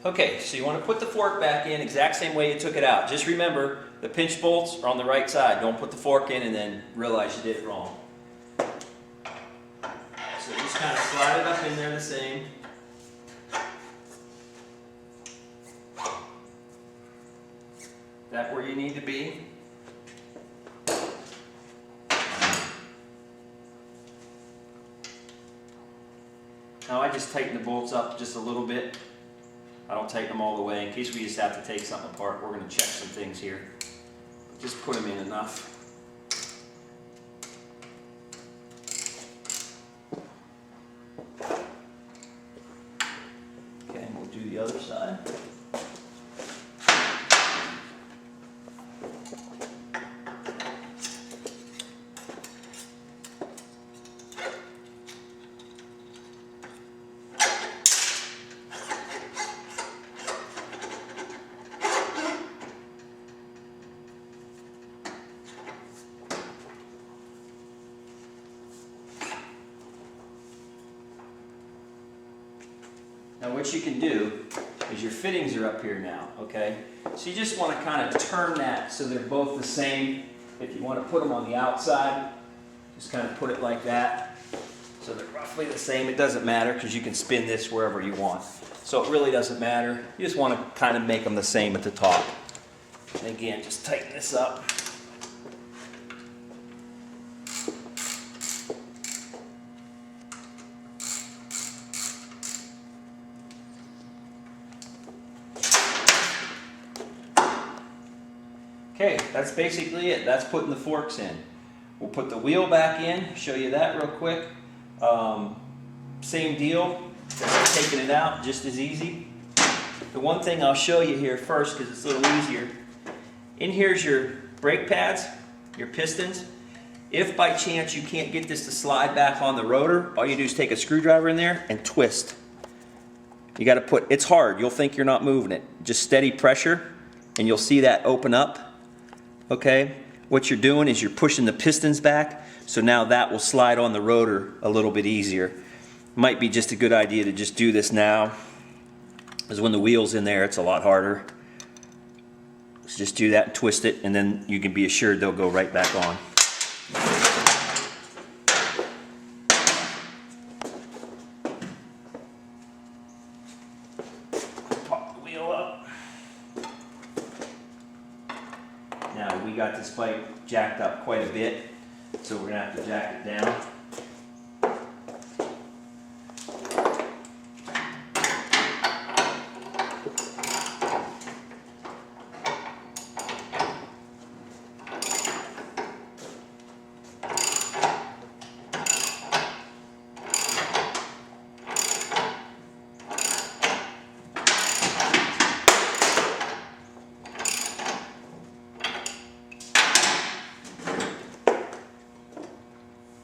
Okay, so you want to put the fork back in exact same way you took it out. Just remember, the pinch bolts are on the right side. Don't put the fork in and then realize you did it wrong. So just kind of slide it up in there the same. That where you need to be. Now I just tighten the bolts up just a little bit. I don't tighten them all the way in case we just have to take something apart. We're going to check some things here. Just put them in enough. Okay, and we'll do the other side. Now what you can do is your fittings are up here now, okay? So you just want to kind of turn that so they're both the same. If you want to put them on the outside, just kind of put it like that. So they're roughly the same. It doesn't matter because you can spin this wherever you want. So it really doesn't matter. You just want to kind of make them the same at the top. And again, just tighten this up. Okay, that's basically it. That's putting the forks in. We'll put the wheel back in, show you that real quick. Same deal, just taking it out, just as easy. The one thing I'll show you here first, because it's a little easier. In here's your brake pads, your pistons. If by chance you can't get this to slide back on the rotor, all you do is take a screwdriver in there and twist. You got to put, it's hard, you'll think you're not moving it. Just steady pressure and you'll see that open up. Okay, what you're doing is you're pushing the pistons back, so now that will slide on the rotor a little bit easier. Might be just a good idea to just do this now, because when the wheel's in there, it's a lot harder. So just do that and twist it, and then you can be assured they'll go right back on. Pop the wheel up. Now we got this bike jacked up quite a bit, so we're going to have to jack it down.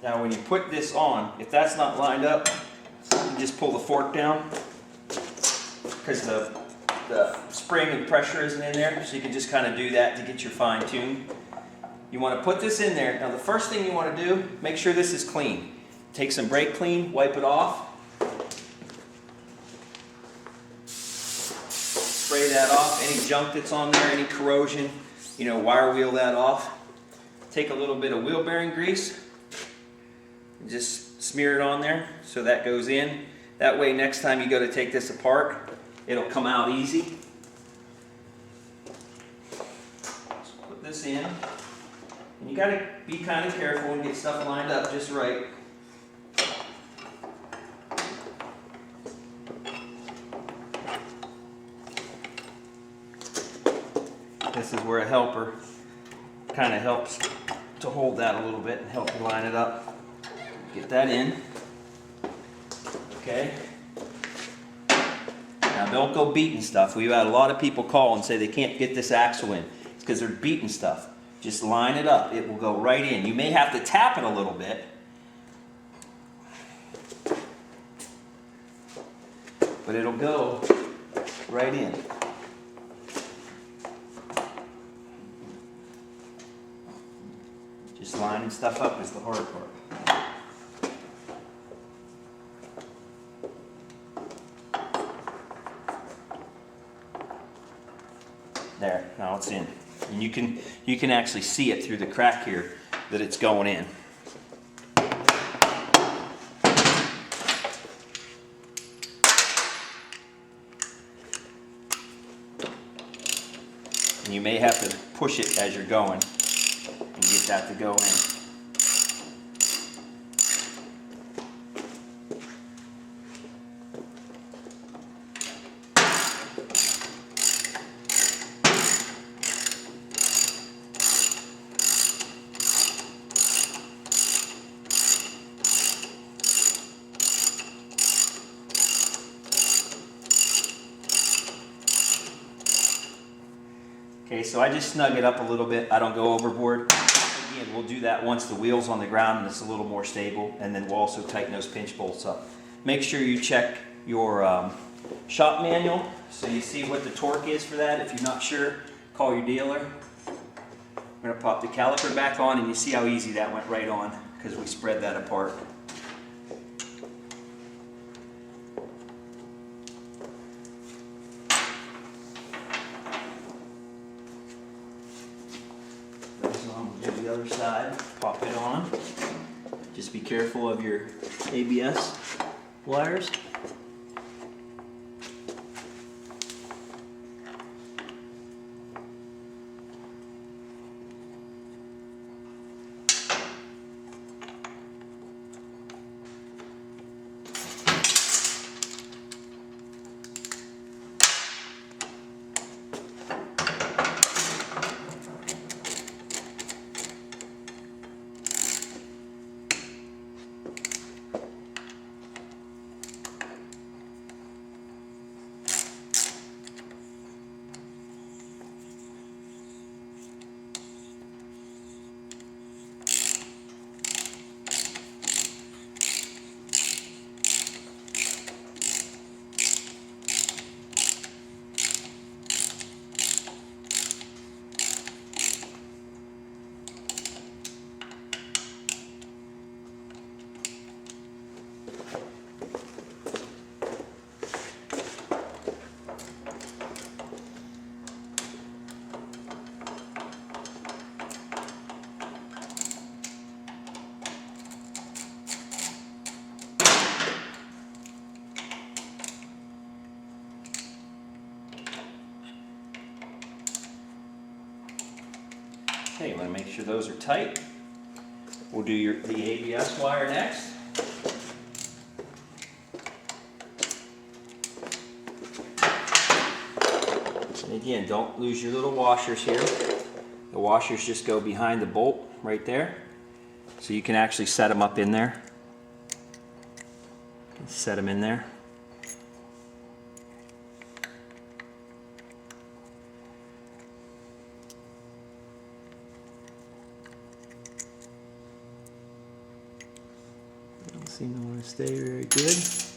Now when you put this on, if that's not lined up, you just pull the fork down because the spring and pressure isn't in there, so you can just kind of do that to get your fine tune. You want to put this in there. Now the first thing you want to do, make sure this is clean. Take some brake clean, wipe it off. Spray that off, any junk that's on there, any corrosion, wire wheel that off. Take a little bit of wheel bearing grease. Just smear it on there so that goes in. That way next time you go to take this apart, it'll come out easy. So put this in. And you got to be kind of careful and get stuff lined up just right. This is where a helper kind of helps to hold that a little bit and help you line it up. Get that in. Okay. Now don't go beating stuff. We've had a lot of people call and say they can't get this axle in. It's because they're beating stuff. Just line it up. It will go right in. You may have to tap it a little bit. But it'll go right in. Just lining stuff up is the hard part. And you can actually see it through the crack here that it's going in. And you may have to push it as you're going and get that to go in. Okay, so I just snug it up a little bit. I don't go overboard. Again, we'll do that once the wheel's on the ground and it's a little more stable, and then we'll also tighten those pinch bolts up. Make sure you check your shop manual so you see what the torque is for that. If you're not sure, call your dealer. We're going to pop the caliper back on, and you see how easy that went right on because we spread that apart. Do the other side, pop it on. Just be careful of your ABS wires. Okay, you want to make sure those are tight. We'll do the ABS wire next. And again, don't lose your little washers here. The washers just go behind the bolt right there. So you can actually set them up in there. Set them in there. Seem to want to stay very good. So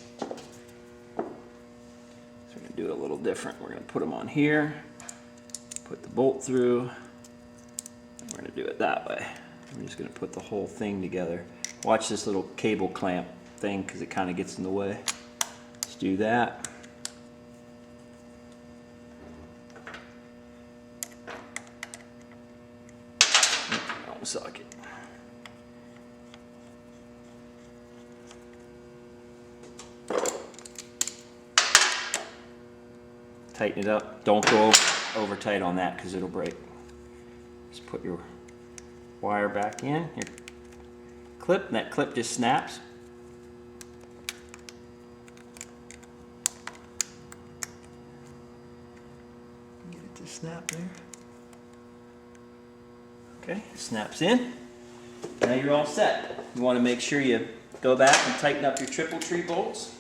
we're going to do it a little different. We're going to put them on here, put the bolt through, and we're going to do it that way. I'm just going to put the whole thing together. Watch this little cable clamp thing because it kind of gets in the way. Let's do that. Don't suck it. Tighten it up. Don't go over tight on that because it'll break. Just put your wire back in, your clip, and that clip just snaps. Get it to snap there. Okay, it snaps in. Now you're all set. You want to make sure you go back and tighten up your triple tree bolts.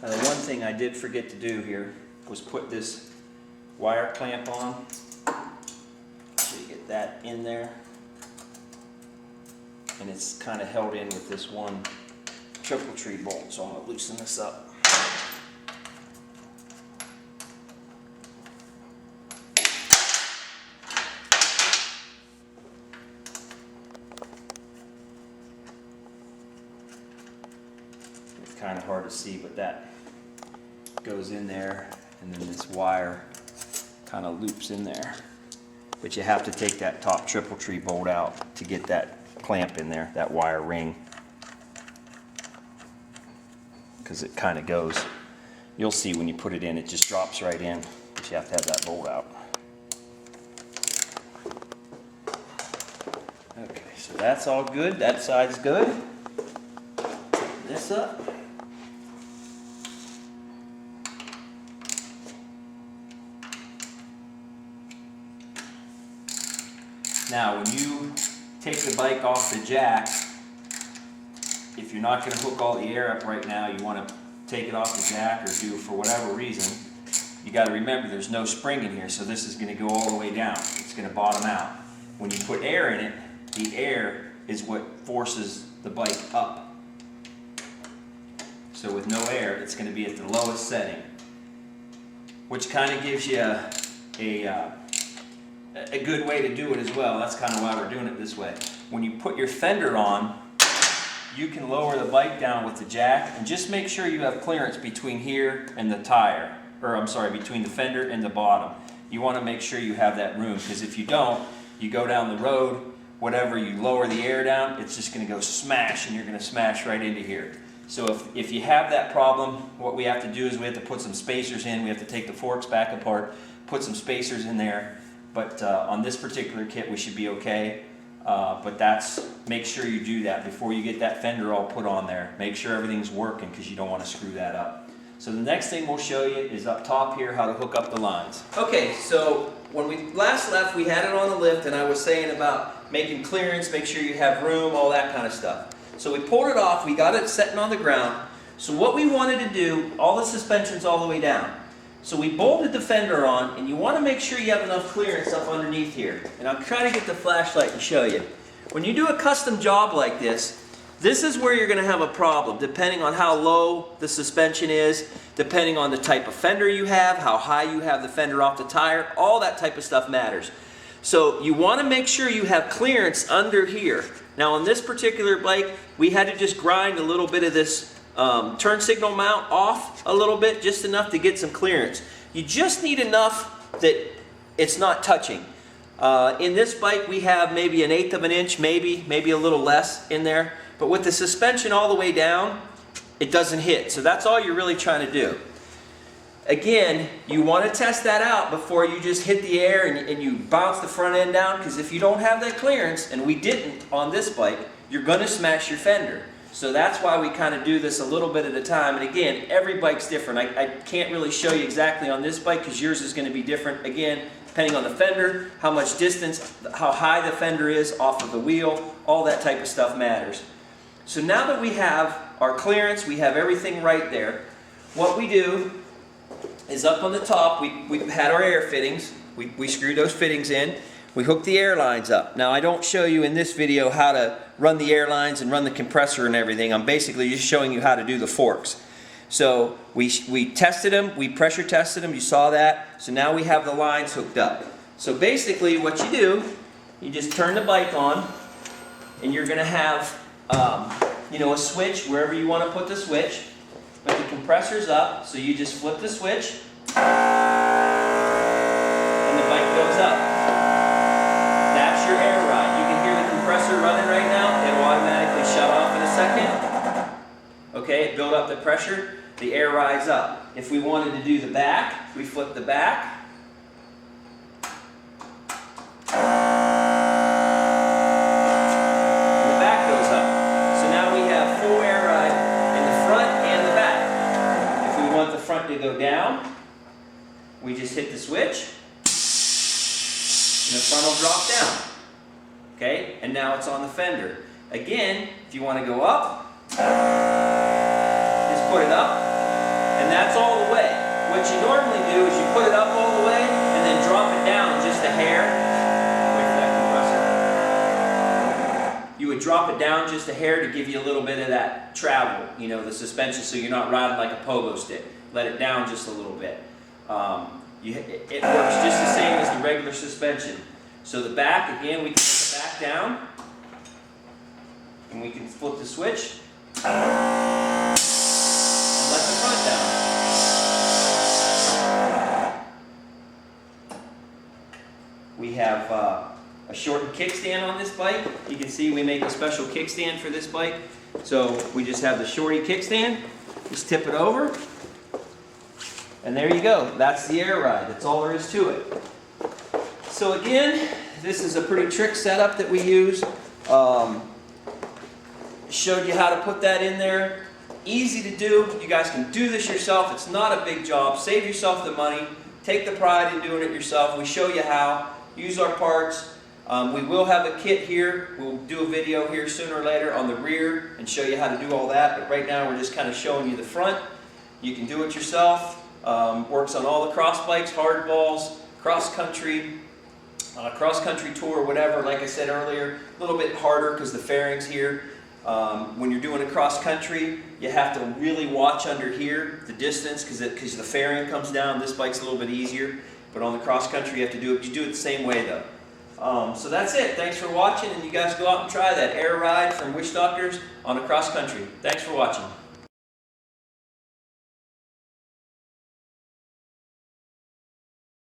The one thing I did forget to do here was put this wire clamp on. So you get that in there. and it's kind of held in with this one triple tree bolt, so I'm going to loosen this up. It's kind of hard to see, but that goes in there, and then this wire kind of loops in there. But you have to take that top triple tree bolt out to get that clamp in there, that wire ring, because it kind of goes. You'll see when you put it in, it just drops right in, but you have to have that bolt out. Okay, so that's all good. That side's good. This up. Now, when you take the bike off the jack, if you're not going to hook all the air up right now, you want to take it off the jack or do for whatever reason, you got to remember there's no spring in here, so this is going to go all the way down. It's going to bottom out. When you put air in it, the air is what forces the bike up. So with no air, it's going to be at the lowest setting, which kind of gives you a good way to do it as well. That's kind of why we're doing it this way. When you put your fender on, you can lower the bike down with the jack, and just make sure you have clearance between here and the tire, or I'm sorry, between the fender and the bottom. You want to make sure you have that room, because if you don't, you go down the road, whatever, you lower the air down, it's just going to go smash, and you're going to smash right into here. So if you have that problem, what we have to do is we have to put some spacers in. We have to take the forks back apart, put some spacers in there. But on this particular kit, we should be okay. But make sure you do that before you get that fender all put on there. Make sure everything's working, because you don't want to screw that up. So the next thing we'll show you is up top here, how to hook up the lines. Okay, so when we last left, we had it on the lift, and I was saying about making clearance, make sure you have room, all that kind of stuff. So we pulled it off, we got it sitting on the ground. So what we wanted to do, all the suspension's all the way down. So we bolted the fender on, and you want to make sure you have enough clearance up underneath here. And I'll try to get the flashlight and show you. When you do a custom job like this is where you're going to have a problem, depending on how low the suspension is, depending on the type of fender you have, how high you have the fender off the tire, all that type of stuff matters. So you want to make sure you have clearance under here. Now on this particular bike, we had to just grind a little bit of this turn signal mount off a little bit, just enough to get some clearance. You just need enough that it's not touching. In this bike we have maybe 1/8 of an inch, maybe a little less in there, but with the suspension all the way down, it doesn't hit. So that's all you're really trying to do. Again, you want to test that out before you just hit the air and you bounce the front end down, because if you don't have that clearance, and we didn't on this bike, you're going to smash your fender. So that's why we kind of do this a little bit at a time. And again, every bike's different. I can't really show you exactly on this bike, because yours is going to be different. Again, depending on the fender, how much distance, how high the fender is off of the wheel, all that type of stuff matters. So now that we have our clearance, we have everything right there, what we do is up on the top, we had our air fittings. We screwed those fittings in. We hook the air lines up. Now I don't show you in this video how to run the air lines and run the compressor and everything. I'm basically just showing you how to do the forks. So we tested them, we pressure tested them, you saw that. So now we have the lines hooked up. So basically what you do, you just turn the bike on, and you're going to have a switch wherever you want to put the switch. But the compressor's up, so you just flip the switch, and the bike goes up. That's your air ride. You can hear the compressor running right now. It'll automatically shut off in a second. Okay, it built up the pressure. The air rides up. If we wanted to do the back, we flip the back. And the back goes up. So now we have full air ride in the front and the back. If we want the front to go down, we just hit the switch, and the front will drop down. Okay, and now it's on the fender. Again, if you want to go up, just put it up, and that's all the way. What you normally do is you put it up all the way, and then drop it down just a hair. Wait for that compressor. You would drop it down just a hair to give you a little bit of that travel, you know, the suspension, so you're not riding like a pogo stick. Let it down just a little bit. It works just the same as the regular suspension. So the back, again, we can put the back down, and we can flip the switch, and let the front down. We have a shortened kickstand on this bike. You can see we make a special kickstand for this bike. So we just have the shorty kickstand, just tip it over, and there you go. That's the air ride. That's all there is to it. So again, this is a pretty trick setup that we use. Showed you how to put that in there. Easy to do. You guys can do this yourself. It's not a big job. Save yourself the money. Take the pride in doing it yourself. We show you how. Use our parts. We will have a kit here. We'll do a video here sooner or later on the rear and show you how to do all that. But right now we're just kind of showing you the front. You can do it yourself. Works on all the cross bikes, hardballs, cross country tour, whatever. Like I said earlier, a little bit harder because the fairing's here. When you're doing a cross country, you have to really watch under here, the distance, because the fairing comes down. This bike's a little bit easier, but on the cross country you have to do it. You do it the same way though. So that's it. Thanks for watching, and you guys go out and try that air ride from Witchdoctors on a cross country. Thanks for watching.